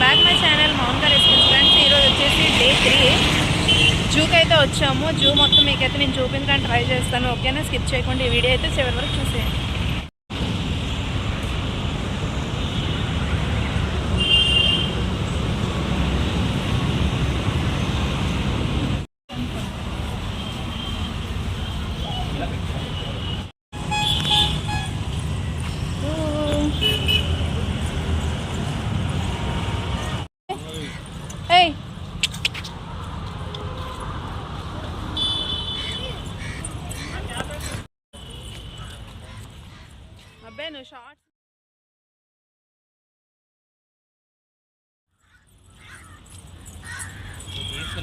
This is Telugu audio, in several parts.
Back my channel Mounika recipes friends. ఈరోజు వచ్చేసి డే 3 జూకి అయితే వచ్చాము. జూ మొత్తం మీకైతే నేను చూపించడానికి ట్రై చేస్తాను, ఓకేనా? స్కిప్ చేయకుండా ఈ వీడియో అయితే చివరి వరకు చూసేయండి. అబ్బాయి నువ్వు షార్ట్స్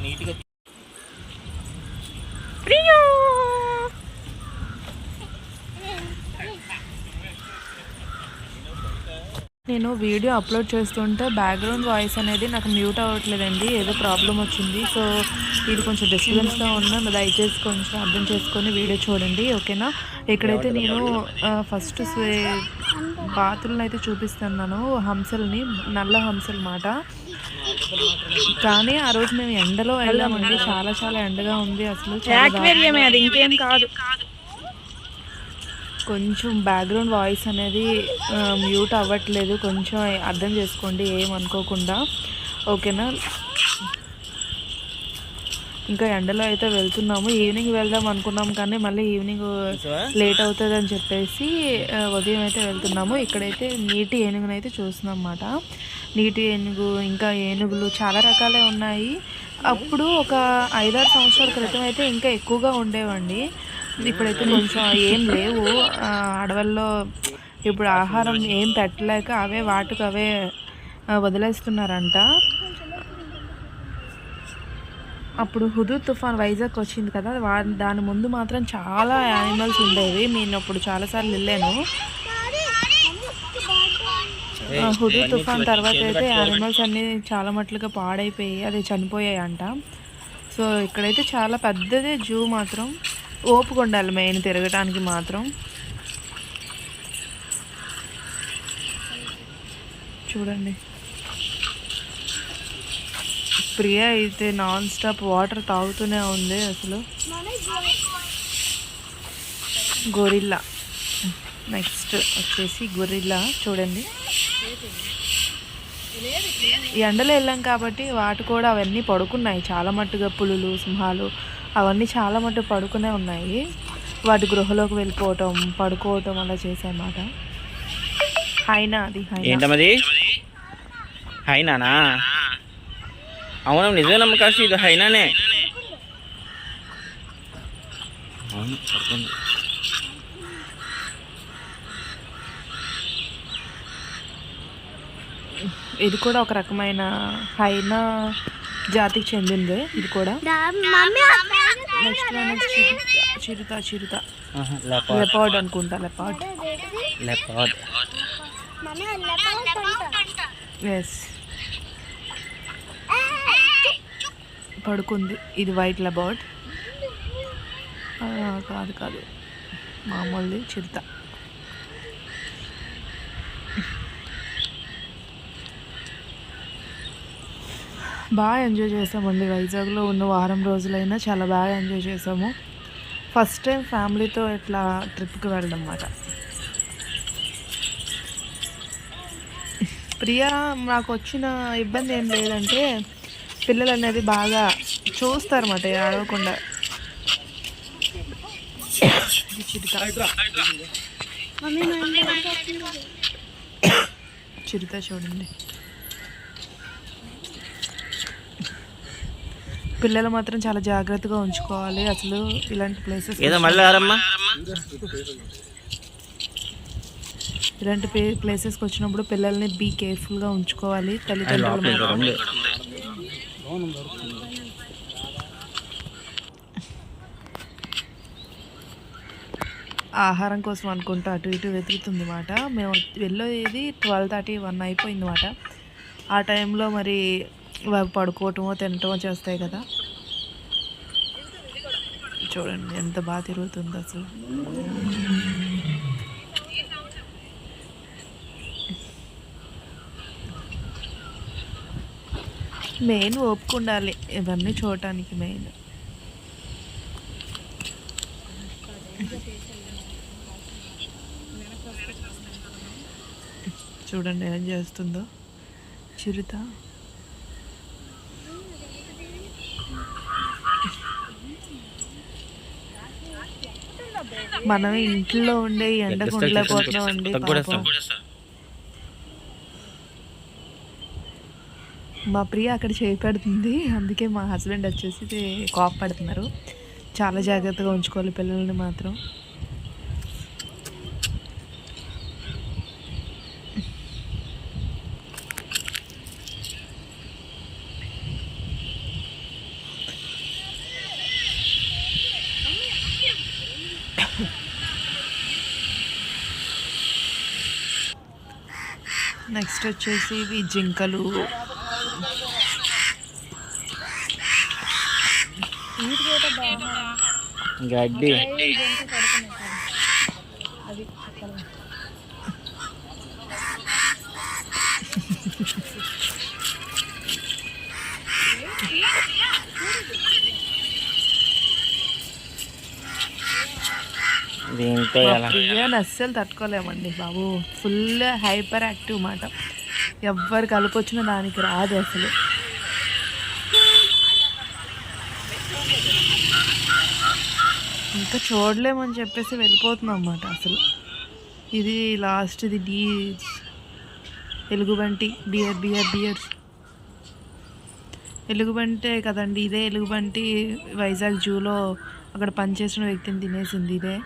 నీట్గా నేను వీడియో అప్లోడ్ చేస్తుంటే బ్యాక్గ్రౌండ్ వాయిస్ అనేది నాకు మ్యూట్ అవ్వట్లేదండి, ఏదో ప్రాబ్లం వచ్చింది. సో ఇది కొంచెం డిస్టర్బెన్స్గా ఉన్నా దయచేసి కొంచెం అర్థం చేసుకొని వీడియో చూడండి, ఓకేనా? ఇక్కడైతే నేను ఫస్ట్ బాతులను అయితే చూపిస్తున్నాను, హంసల్ని, నల్ల హంసలు మాట. కానీ ఆ రోజు మేము ఎండలో వెళ్ళామండి, చాలా చాలా ఎండగా ఉంది అసలు. అది ఇంకేం కాదు. కొంచెం బ్యాక్గ్రౌండ్ వాయిస్ అనేది మ్యూట్ అవ్వట్లేదు, కొంచెం అర్థం చేసుకోండి ఏమనుకోకుండా, ఓకేనా? ఇంకా ఎండలో అయితే వెళ్తున్నాము. ఈవినింగ్ వెళ్దాం అనుకున్నాం కానీ మళ్ళీ ఈవినింగ్ లేట్ అవుతుంది అని చెప్పేసి ఉదయం అయితే వెళ్తున్నాము. ఇక్కడైతే నీటి ఏనుగును అయితే చూస్తున్నాం అన్నమాట. నీటి ఏనుగు, ఇంకా ఏనుగులు చాలా రకాలే ఉన్నాయి. అప్పుడు ఒక 5-6 సంవత్సరాల క్రితం అయితే ఇంకా ఎక్కువగా ఉండేవండి. ఇప్పుడైతే కొంచెం ఏం లేవు అడవుల్లో. ఇప్పుడు ఆహారం ఏం పెట్టలేక అవే వాటికి అవే వదిలేస్తున్నారంట. అప్పుడు హుదూద్ తుఫాన్ వైజాగ్ వచ్చింది కదా, దాని ముందు మాత్రం చాలా యానిమల్స్ ఉండేవి. నేను అప్పుడు చాలాసార్లు వెళ్ళాను. హుదూద్ తుఫాన్ తర్వాత అయితే యానిమల్స్ అన్నీ చాలా మట్లుగా పాడైపోయి అది చనిపోయాయి అంట. సో ఇక్కడైతే చాలా పెద్దదే జూ, మాత్రం ఓపిక ఉండాలి మెయిన్ తిరగటానికి మాత్రం. చూడండి, ప్రియా అయితే నాన్ స్టాప్ వాటర్ తాగుతూనే ఉంది అసలు. గొరిల్లా, నెక్స్ట్ వచ్చేసి గొరిల్లా. చూడండి, ఎండలో వెళ్ళాం కాబట్టి వాటి కూడా అవన్నీ పడుకున్నాయి చాలా మట్టుగా. పులులు, సింహాలు అవన్నీ చాలా మట్టుకు పడుకునే ఉన్నాయి. వాటి గృహలోకి వెళ్ళిపోవటం, పడుకోవటం అలా చేసాయన్నమాట. హైనా, అది హైనానా? అవును, నిజమేనమ్మ కాశీ, ఇది హైనానే. ఇది కూడా ఒక రకమైన హైనా జాతికి చెందింది. ఇది కూడా నెక్స్ట్ చిరుత లెపార్డ్ అనుకుంటా. లెపార్డ్ ఎస్, పడుకుంది. ఇది వైట్ లెపార్డ్ కాదు, మామూలుది చిరుత. బాగా ఎంజాయ్ చేసామండి వైజాగ్లో ఉన్న వారం రోజులైనా చాలా బాగా ఎంజాయ్ చేసాము. ఫస్ట్ టైం ఫ్యామిలీతో ఇట్లా ట్రిప్కి వెళ్ళడం అన్నమాట. ప్రియా నాకు వచ్చిన ఇబ్బంది ఏం లేదంటే పిల్లలు అనేది బాగా చూస్తారన్నమాట ఆడవకుండా. చిరుత చూడండి. పిల్లలు మాత్రం చాలా జాగ్రత్తగా ఉంచుకోవాలి అసలు ఇలాంటి ప్లేసెస్. ఇలాంటి ప్లేసెస్కి వచ్చినప్పుడు పిల్లల్ని బీ కేర్ఫుల్గా ఉంచుకోవాలి తల్లిదండ్రులు మాత్రం. ఆహారం కోసం అనుకుంటా అటు ఇటు వెతుకుతుంది అన్నమాట. మేము వెళ్ళేది 12:30-1 అయిపోయింది అన్నమాట. ఆ టైంలో మరి పడుకోవటమో తినటమో చేస్తాయి కదా. చూడండి ఎంత బాగా తిరుగుతుంది అసలు. మెయిన్ ఓపిక ఉండాలి ఇవన్నీ చూడటానికి మెయిన్. చూడండి ఏం చేస్తుందో చిరుత. మనం ఇంట్లో ఉండే ఎండకు ఉండలేకపోతున్నామండి పాపం. మా ప్రియ అక్కడ చేయి పెడుతుంది, అందుకే మా హస్బెండ్ వచ్చేసి కోపపడుతున్నారు. చాలా జాగ్రత్తగా ఉంచుకోవాలి పిల్లల్ని మాత్రం. నెక్స్ట్ వచ్చేసి ఇవి జింకలు. గడ్డి దీంతో ప్రియాని అస్సలు తట్టుకోలేమండి బాబు. ఫుల్ హైపర్ యాక్టివ్ మాట. ఎవ్వరు కలిపొచ్చినా దానికి రాదు అసలు. ఇంకా చూడలేమని చెప్పేసి వెళ్ళిపోతున్నాం అన్నమాట అసలు. ఇది లాస్ట్, ఇది ఎలుగుబంటి. బియర్ ఎలుగుబంటే కదండి, ఇదే ఎలుగుబంటి వైజాగ్ జూలో అక్కడ పనిచేసిన వ్యక్తిని తినేసింది ఇదే.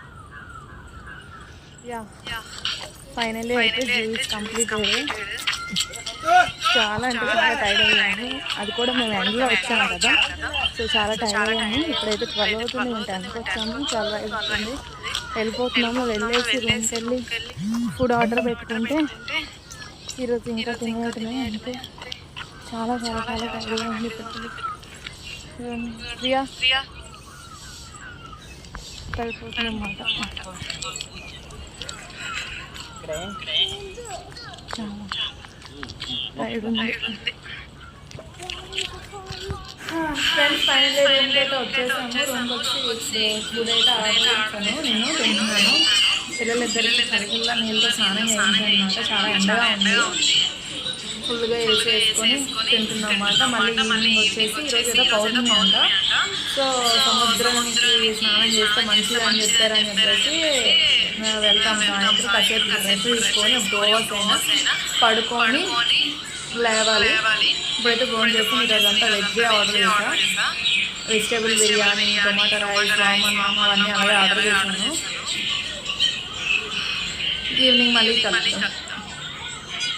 ఫైనల్లీ అయితే జ్యూస్ కంప్లీట్ అయ్యాయి. చాలా అంటే చాలా టైర్డ్ అయ్యాము. అది కూడా మేము ఎండలో వచ్చాము కదా, సో చాలా టైర్డ్ అయ్యాము. ఇప్పుడైతే 12 అవుతుంది, మేము 10కి వచ్చాము. 12 అవుతుంది, వెళ్ళిపోతున్నాము. వెళ్ళేసి రూమ్కి వెళ్ళి ఫుడ్ ఆర్డర్ పెట్టుకుంటే ఈరోజు ఇంకా తినేయటమే. అంటే చాలా చాలా చాలా టైర్డ్గా ఉంది. ప్రియా వెళ్ళిపోతుందన్నమాట. ఫ్రెండ్స్ ఫైనల్ రూమ్కి అయితే వచ్చేసాము. రూమ్కి వచ్చి ఫుడ్ అయితే ఆర్డర్ చేస్తాను. నేను తింటున్నాను. పిల్లలిద్దరికి సరిగ్గా నీళ్ళతో స్నానం చేయించాను అనమాట. చాలా ఎండగా ఉంది. ఫుల్గా వేసుకొని తింటున్నాం అన్నమాట. మళ్ళీ ఈవినింగ్ వచ్చేసి ఈరోజు ఏదో పౌర్ణమి అంట, సో సముద్రానికి స్నానం చేస్తే మంచిది అని చెప్పారని చెప్పేసి వెళ్తాం. సాయంత్రం కాసేపు రెస్ట్ తీసుకొని దోసైనా పడుకొని లేవాలి. ఇప్పుడైతే ఫోన్ చేసుకుని ఈరోజంతా వెజ్జే ఆర్డర్ చేసా. Vegetable biryani, tomato rice, ramen అవన్నీ అలాగే ఆర్డర్ చేశాను. ఈవినింగ్ మళ్ళీ కలుగుతాం.